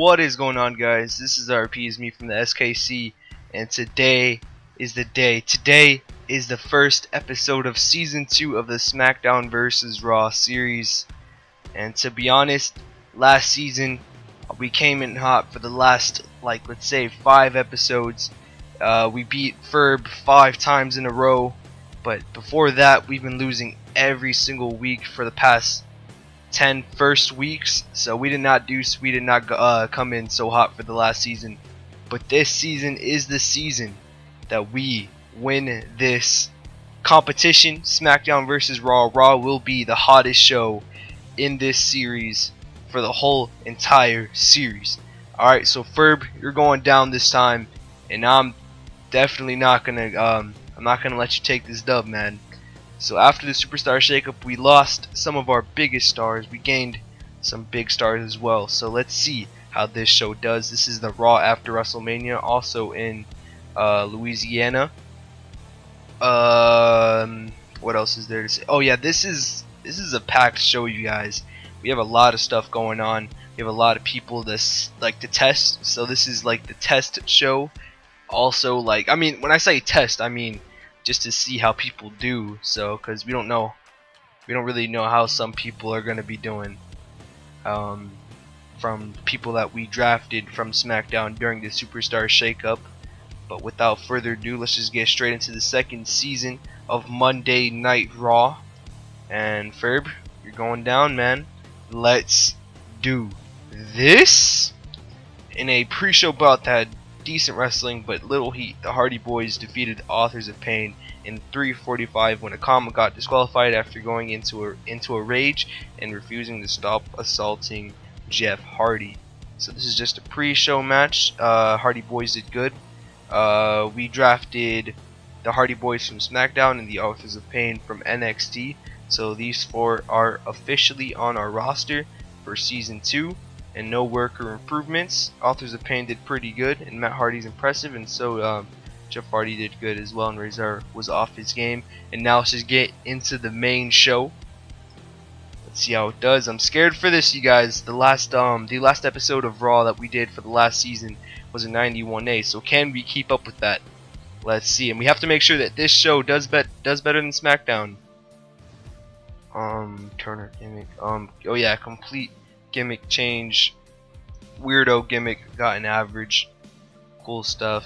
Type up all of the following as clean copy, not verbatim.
What is going on, guys? This is RP, is me from the SKC, and today is the day. Today is the first episode of season 2 of the SmackDown vs. Raw series. And to be honest, last season we came in hot for the last, let's say 5 episodes. We beat Ferb 5 times in a row, but before that we've been losing every single week for the past 10 first weeks, so we did not come in so hot for the last season. But this season is the season that we win this competition, SmackDown vs. Raw. Raw will be the hottest show in this series for the whole entire series. Alright, so Ferb, you're going down this time, and I'm definitely not gonna let you take this dub, man. So after the Superstar Shakeup, we lost some of our biggest stars. We gained some big stars as well. So let's see how this show does. This is the Raw after WrestleMania, also in Louisiana. What else is there to say? Oh yeah, this is a packed show, you guys. We have a lot of stuff going on. We have a lot of people that like to test. So this is like the test show. Also, I mean, when I say test, I mean just to see how people do, so because we don't really know how some people are going to be doing from people that we drafted from SmackDown during the Superstar Shakeup. But without further ado, let's just get straight into the second season of Monday Night Raw. And Ferb, you're going down, man. Let's do this. In a pre-show bout that had decent wrestling but little heat, the Hardy Boys defeated the Authors of Pain in 3:45 when Akama got disqualified after going into a rage and refusing to stop assaulting Jeff Hardy. So this is just a pre-show match. Hardy Boys did good. We drafted the Hardy Boys from SmackDown and the Authors of Pain from NXT. So these 4 are officially on our roster for season 2. And no worker improvements. Authors of Pain did pretty good, and Matt Hardy's impressive, and so Jeff Hardy did good as well, and Razor was off his game. And now let's just get into the main show. Let's see how it does. I'm scared for this, you guys. The last episode of Raw that we did for the last season was a 91A, so can we keep up with that? Let's see, and we have to make sure that this show does better than SmackDown. Turner gimmick. Oh yeah, complete gimmick change, weirdo gimmick, got an average, cool stuff.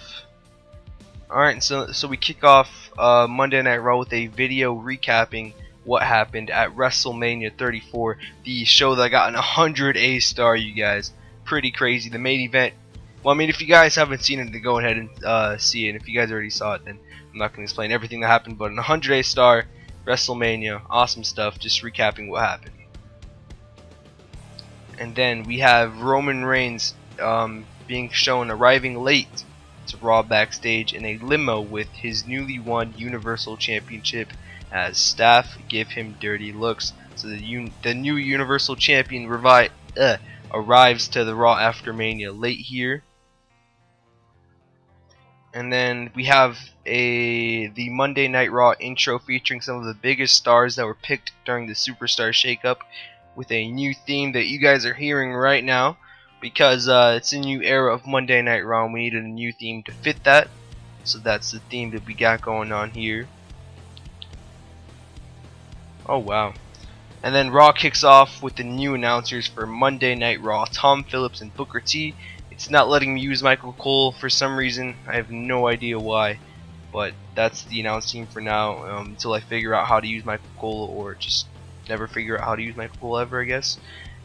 Alright, so we kick off Monday Night Raw with a video recapping what happened at WrestleMania 34, the show that got an 100 A star, you guys. Pretty crazy. The main event, well, I mean, if you guys haven't seen it, then go ahead and see it. And if you guys already saw it, then I'm not going to explain everything that happened, but an 100 A star, WrestleMania, awesome stuff, just recapping what happened. And then we have Roman Reigns being shown arriving late to Raw backstage in a limo with his newly won Universal Championship as staff give him dirty looks. So the new Universal Champion arrives to the Raw after Mania late here. And then we have the Monday Night Raw intro featuring some of the biggest stars that were picked during the Superstar Shakeup, with a new theme that you guys are hearing right now, because it's a new era of Monday Night Raw and we needed a new theme to fit that. So that's the theme that we got going on here. Oh wow. And then Raw kicks off with the new announcers for Monday Night Raw, Tom Phillips and Booker T. It's not letting me use Michael Cole for some reason. I have no idea why, but that's the announce team for now, until I figure out how to use Michael Cole, or just never figure out how to use Michael Cole ever, I guess.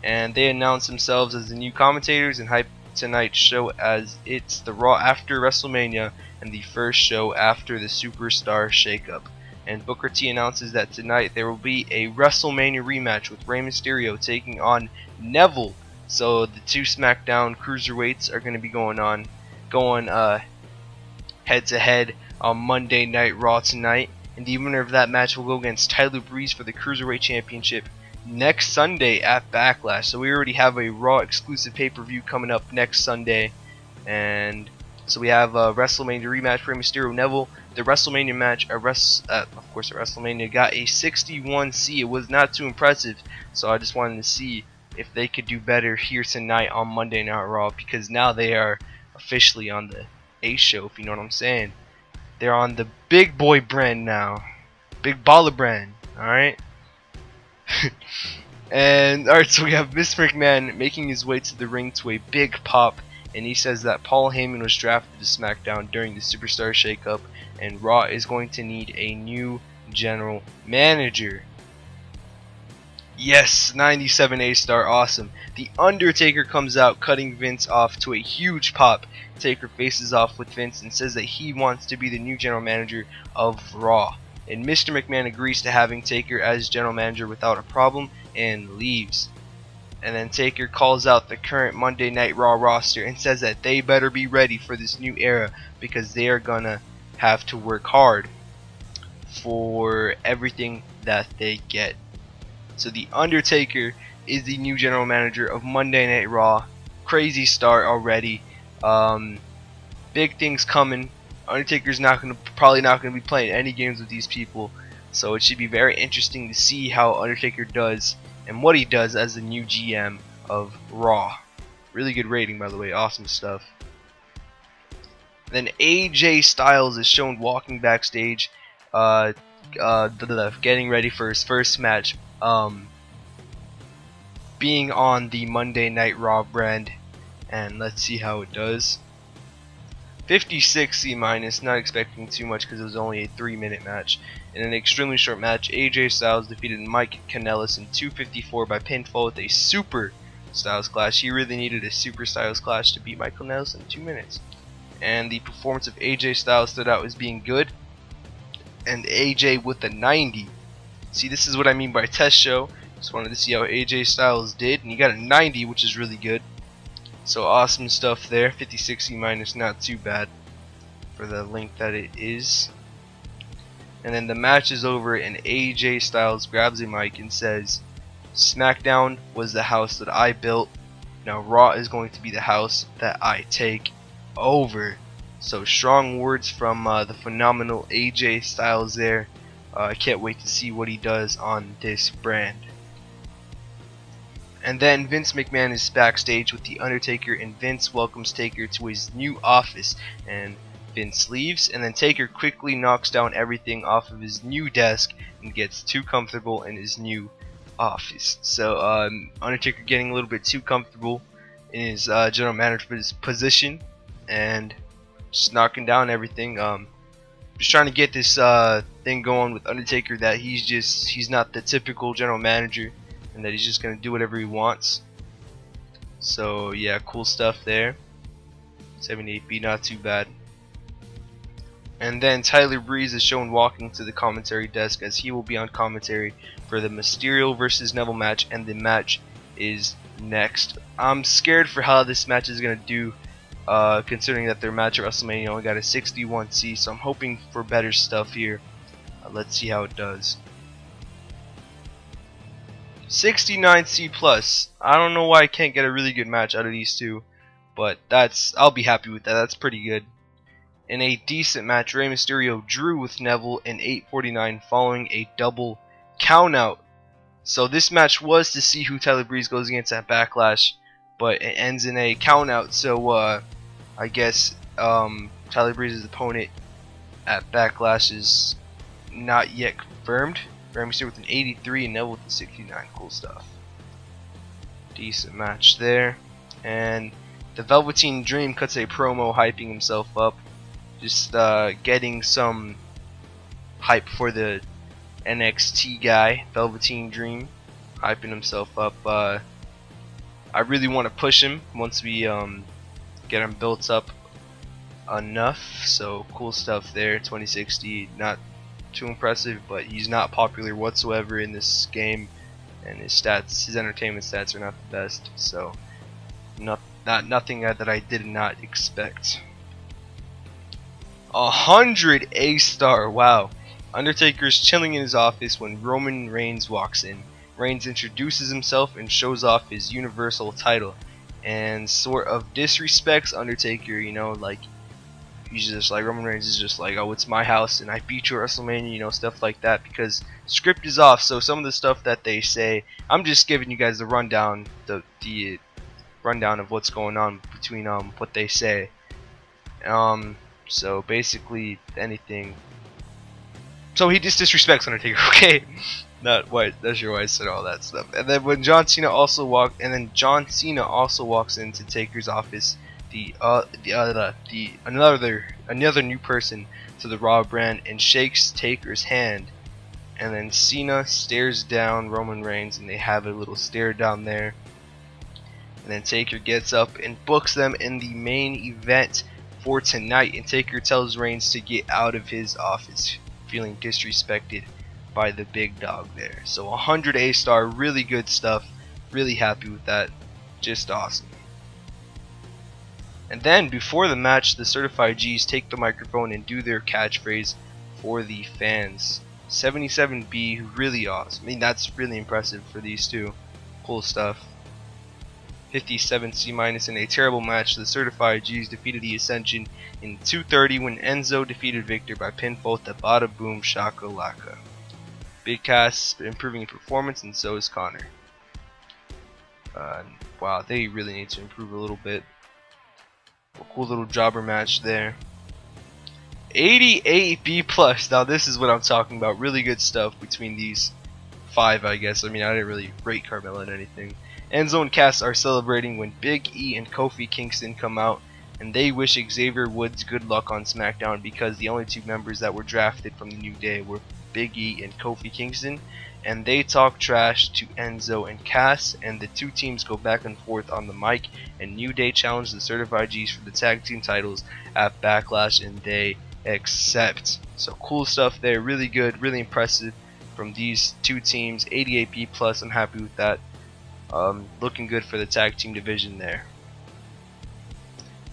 And they announced themselves as the new commentators and hype tonight's show as it's the Raw after WrestleMania and the first show after the Superstar Shakeup. And Booker T announces that tonight there will be a WrestleMania rematch with Rey Mysterio taking on Neville. So the 2 SmackDown cruiserweights are going to be going head to head on Monday Night Raw tonight. And the winner of that match will go against Tyler Breeze for the Cruiserweight Championship next Sunday at Backlash. So we already have a Raw exclusive pay-per-view coming up next Sunday. And so we have a WrestleMania rematch, Rey Mysterio Neville. The WrestleMania match, of course, at WrestleMania got a 61C. It was not too impressive, so I just wanted to see if they could do better here tonight on Monday Night Raw, because now they are officially on the A show, if you know what I'm saying. They're on the big boy brand now. Big baller brand, alright? And alright, so we have Mr. McMahon making his way to the ring to a big pop, and he says that Paul Heyman was drafted to SmackDown during the Superstar Shakeup, and Raw is going to need a new general manager. Yes, 97 A-star, awesome. The Undertaker comes out, cutting Vince off to a huge pop. Taker faces off with Vince and says that he wants to be the new general manager of Raw. And Mr. McMahon agrees to having Taker as general manager without a problem and leaves. And then Taker calls out the current Monday Night Raw roster and says that they better be ready for this new era, because they are gonna have to work hard for everything that they get. So the Undertaker is the new general manager of Monday Night Raw. Crazy start already. Big things coming. Undertaker's probably not gonna be playing any games with these people, so it should be very interesting to see how Undertaker does and what he does as the new GM of Raw. Really good rating, by the way. Awesome stuff. Then AJ Styles is shown walking backstage, getting ready for his first match, being on the Monday Night Raw brand, and let's see how it does. 56 C-, not expecting too much because it was only a 3-minute match. In an extremely short match, AJ Styles defeated Mike Kanellis in 2:54 by pinfall with a Super Styles Clash. He really needed a Super Styles Clash to beat Mike Kanellis in 2 minutes. And the performance of AJ Styles stood out as being good. And AJ with a 90. See, this is what I mean by test show. Just wanted to see how AJ Styles did, and he got a 90, which is really good. So awesome stuff there. 56 C-, not too bad for the length that it is. And then the match is over, and AJ Styles grabs a mic and says, "SmackDown was the house that I built. Now Raw is going to be the house that I take over." So strong words from the phenomenal AJ Styles there. I can't wait to see what he does on this brand. And then Vince McMahon is backstage with The Undertaker, and Vince welcomes Taker to his new office. And Vince leaves, and then Taker quickly knocks down everything off of his new desk and gets too comfortable in his new office. So Undertaker getting a little bit too comfortable in his general manager's position and just knocking down everything. Just trying to get this thing going with Undertaker, that he's not the typical general manager, and that he's just gonna do whatever he wants. So yeah, cool stuff there. 78B, not too bad. And then Tyler Breeze is shown walking to the commentary desk, as he will be on commentary for the Mysterio versus Neville match, and the match is next. I'm scared for how this match is gonna do, considering that their match at WrestleMania only got a 61C, so I'm hoping for better stuff here. Let's see how it does. 69C+. I don't know why I can't get a really good match out of these two, but I'll be happy with that. That's pretty good. In a decent match, Rey Mysterio drew with Neville in 8:49 following a double countout. So this match was to see who Tyler Breeze goes against at Backlash, but it ends in a countout. So I guess Tyler Breeze's opponent at Backlash is not yet confirmed. Rey Mysterio with an 83 and Neville with a 69. Cool stuff. Decent match there. And the Velveteen Dream cuts a promo hyping himself up. Just getting some hype for the NXT guy, Velveteen Dream, hyping himself up. I really want to push him once we get him built up enough. So cool stuff there. 2060, not too impressive, but he's not popular whatsoever in this game, and his stats, his entertainment stats, are not the best. So nothing that I did not expect. 100 A-star, wow. Undertaker's chilling in his office when Roman Reigns walks in. Reigns introduces himself and shows off his Universal title, and sort of disrespects Undertaker, you know, like he's just like, Roman Reigns is just like, oh, it's my house and I beat you at WrestleMania, you know, stuff like that, because script is off. So some of the stuff that they say, I'm just giving you guys the rundown, the rundown of what's going on between what they say. So basically anything. So he just disrespects Undertaker, okay? Not why. That's your why I said all that stuff. And then when John Cena also walks into Taker's office, another new person to the Raw brand, and shakes Taker's hand, and then Cena stares down Roman Reigns, and they have a little stare down there. And then Taker gets up and books them in the main event for tonight, and Taker tells Reigns to get out of his office, feeling disrespected by the big dog there. So 100 A-star, really good stuff. Really happy with that. Just awesome. And then before the match, the Certified G's take the microphone and do their catchphrase for the fans. 77B, really awesome. I mean, that's really impressive for these two. Cool stuff. 57C- in a terrible match, the Certified G's defeated the Ascension in 2:30 when Enzo defeated Victor by pinfall at the Bada Boom Shakalaka. Big Cass improving in performance, and so is Connor. Wow, they really need to improve a little bit. A cool little jobber match there. 88B+. Now this is what I'm talking about. Really good stuff between these 5, I guess. I mean, I didn't really rate Carmella and anything. Enzo and Cass are celebrating when Big E and Kofi Kingston come out, and they wish Xavier Woods good luck on SmackDown, because the only 2 members that were drafted from the New Day were Big E and Kofi Kingston, and they talk trash to Enzo and Cass, and the 2 teams go back and forth on the mic, and New Day challenge the Certified G's for the tag team titles at Backlash, and they accept. So cool stuff there, really good, really impressive from these 2 teams. 88B+, I'm happy with that. Looking good for the tag team division there.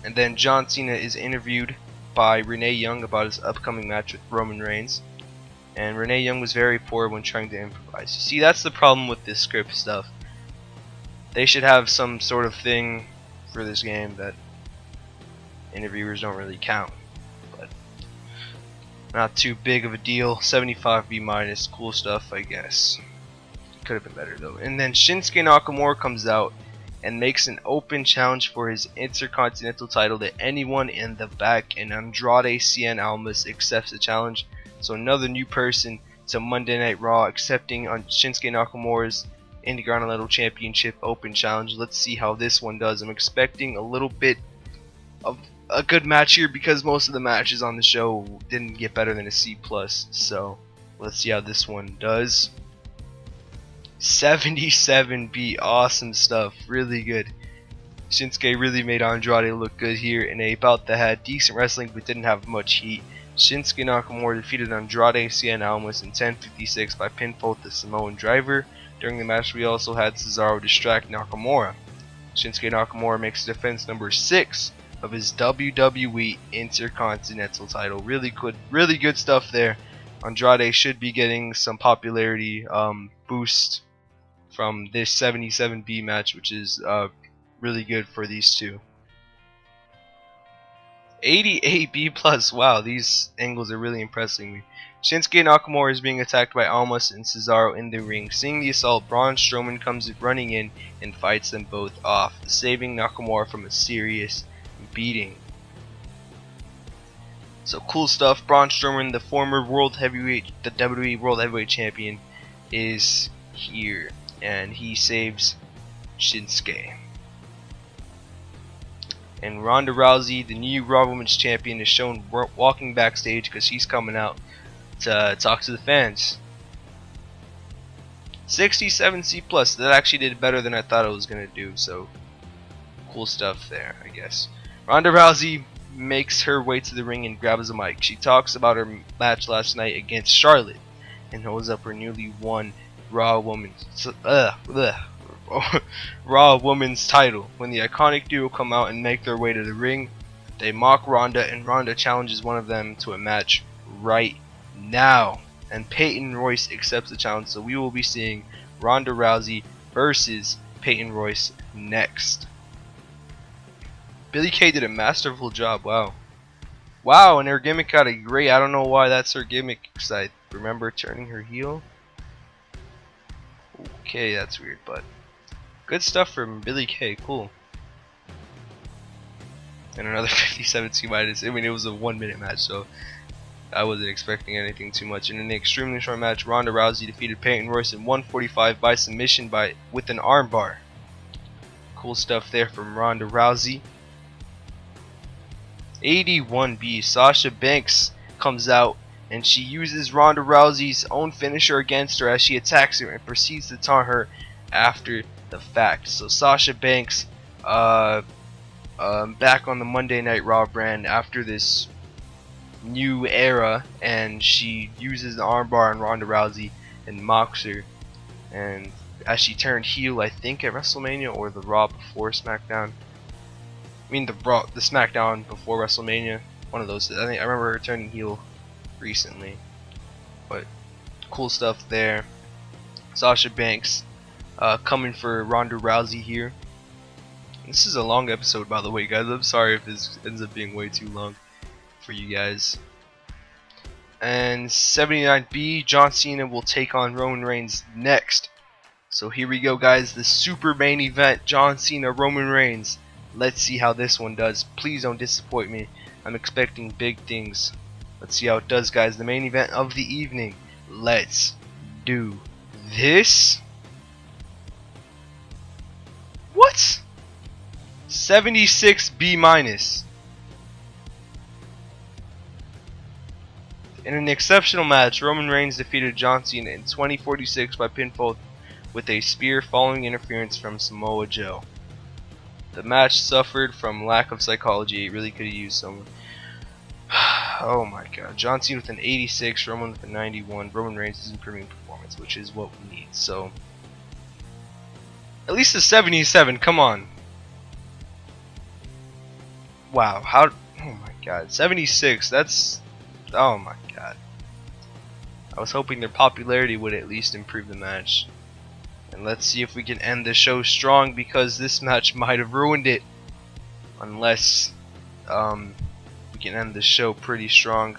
And then John Cena is interviewed by Renee Young about his upcoming match with Roman Reigns, and Renee Young was very poor when trying to improvise. You see, that's the problem with this script stuff. They should have some sort of thing for this game that interviewers don't really count, but not too big of a deal. 75B-, cool stuff, I guess. Could have been better though. And then Shinsuke Nakamura comes out and makes an open challenge for his Intercontinental title to anyone in the back, and Andrade Cien Almas accepts the challenge. So another new person to Monday Night Raw accepting on Shinsuke Nakamura's Intercontinental Championship Open Challenge. Let's see how this one does. I'm expecting a little bit of a good match here, because most of the matches on the show didn't get better than a C+. So let's see how this one does. 77B, awesome stuff, really good. Shinsuke really made Andrade look good here in a bout that had decent wrestling but didn't have much heat. Shinsuke Nakamura defeated Andrade Cien Almas in 10:56 by pinfall with the Samoan Driver. During the match, we also had Cesaro distract Nakamura. Shinsuke Nakamura makes defense number 6 of his WWE Intercontinental title. Really good stuff there. Andrade should be getting some popularity boost from this 77B match, which is really good for these 2. 88B+, wow, these angles are really impressing me. Shinsuke Nakamura is being attacked by Almas and Cesaro in the ring. Seeing the assault, Braun Strowman comes running in and fights them both off, saving Nakamura from a serious beating. So cool stuff. Braun Strowman, the former the WWE World Heavyweight Champion, is here, and he saves Shinsuke. And Ronda Rousey, the new Raw Women's Champion, is shown walking backstage because she's coming out to talk to the fans. 67C+, that actually did better than I thought it was going to do, so cool stuff there, I guess. Ronda Rousey makes her way to the ring and grabs a mic. She talks about her match last night against Charlotte and holds up her newly won Raw Women's title. When the iconic duo come out and make their way to the ring, they mock Ronda, and Ronda challenges one of them to a match right now. And Peyton Royce accepts the challenge, so we will be seeing Ronda Rousey versus Peyton Royce next. Billie Kay did a masterful job. Wow, Wow, and her gimmick got a great. I don't know why that's her gimmick, because I remember turning her heel. Okay, that's weird, but good stuff from Billie Kay. Cool. And another 57 minus. I mean, it was a 1 minute match, so I wasn't expecting anything too much. In an extremely short match, Ronda Rousey defeated Peyton Royce in 145 by submission with an armbar. Cool stuff there from Ronda Rousey. 81B, Sasha Banks comes out and she uses Ronda Rousey's own finisher against her as she attacks her and proceeds to taunt her after the fact. So Sasha Banks back on the Monday Night Raw brand after this new era, and she uses the armbar on Ronda Rousey and mocks her, and as she turned heel, I think at WrestleMania or the Raw before SmackDown. I mean the SmackDown before WrestleMania, one of those. I remember her turning heel recently, but cool stuff there. Sasha Banks coming for Ronda Rousey here. This is a long episode, by the way, guys. I'm sorry if this ends up being way too long for you guys. And 79B, John Cena will take on Roman Reigns next. So here we go, guys. The super main event, John Cena, Roman Reigns. Let's see how this one does. Please don't disappoint me. I'm expecting big things. Let's see how it does, guys. The main event of the evening. Let's do this. What? 76B minus. In an exceptional match, Roman Reigns defeated John Cena in 2046 by pinfall with a spear following interference from Samoa Joe. The match suffered from lack of psychology. It really could have used someone. Oh my god. John Cena with an 86, Roman with a 91. Roman Reigns is improving performance, which is what we need. So, at least a 77. Come on. Wow. How? Oh my god. 76. That's. Oh my god. I was hoping their popularity would at least improve the match. And let's see if we can end the show strong, because this match might have ruined it. Unless we can end the show pretty strong.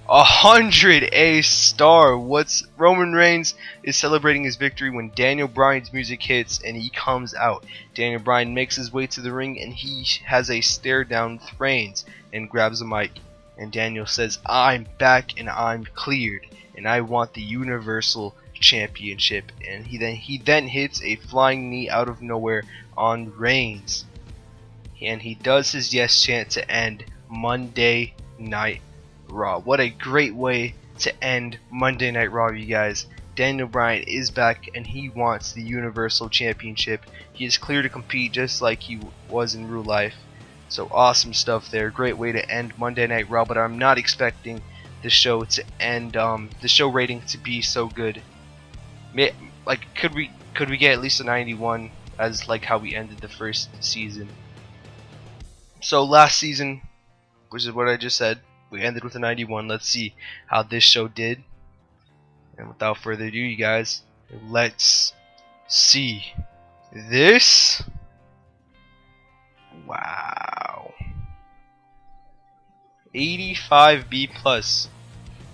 100 A star. What's Roman Reigns is celebrating his victory when Daniel Bryan's music hits and he comes out. Daniel Bryan makes his way to the ring and he has a stare down with Reigns and grabs a mic. And Daniel says, "I'm back and I'm cleared and I want the Universal Championship." And he then hits a flying knee out of nowhere on Reigns. And he does his yes chant to end Monday Night Raw. What a great way to end Monday Night Raw, you guys. Daniel Bryan is back and he wants the Universal Championship. He is clear to compete just like he was in real life. So awesome stuff there. Great way to end Monday Night Raw, but I'm not expecting the show to end the show rating to be so good. Like could we get at least a 91 as like how we ended the first season? So last season, which is what I just said, we ended with a 91. Let's see how this show did. And without further ado, you guys, let's see this. Wow. 85B plus.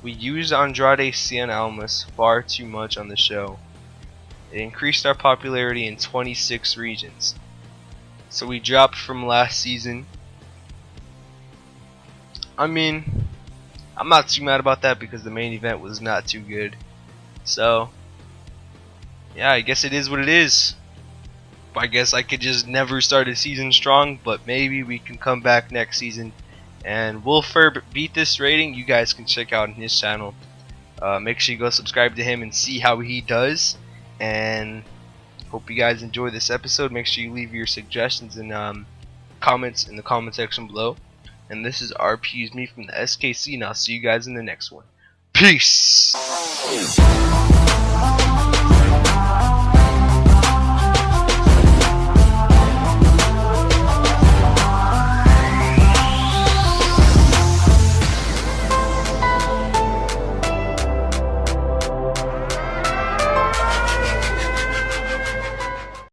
We used Andrade Cien Almas far too much on the show. It increased our popularity in 26 regions. So we dropped from last season. I mean, I'm not too mad about that because the main event was not too good. So, yeah, I guess it is what it is. I guess I could just never start a season strong, but maybe we can come back next season and will Ferb beat this rating? You guys can check out on his channel. Make sure you go subscribe to him and see how he does. And hope you guys enjoy this episode. Make sure you leave your suggestions and comments in the comment section below. And this is RP's me from the SKC, and I'll see you guys in the next one. Peace!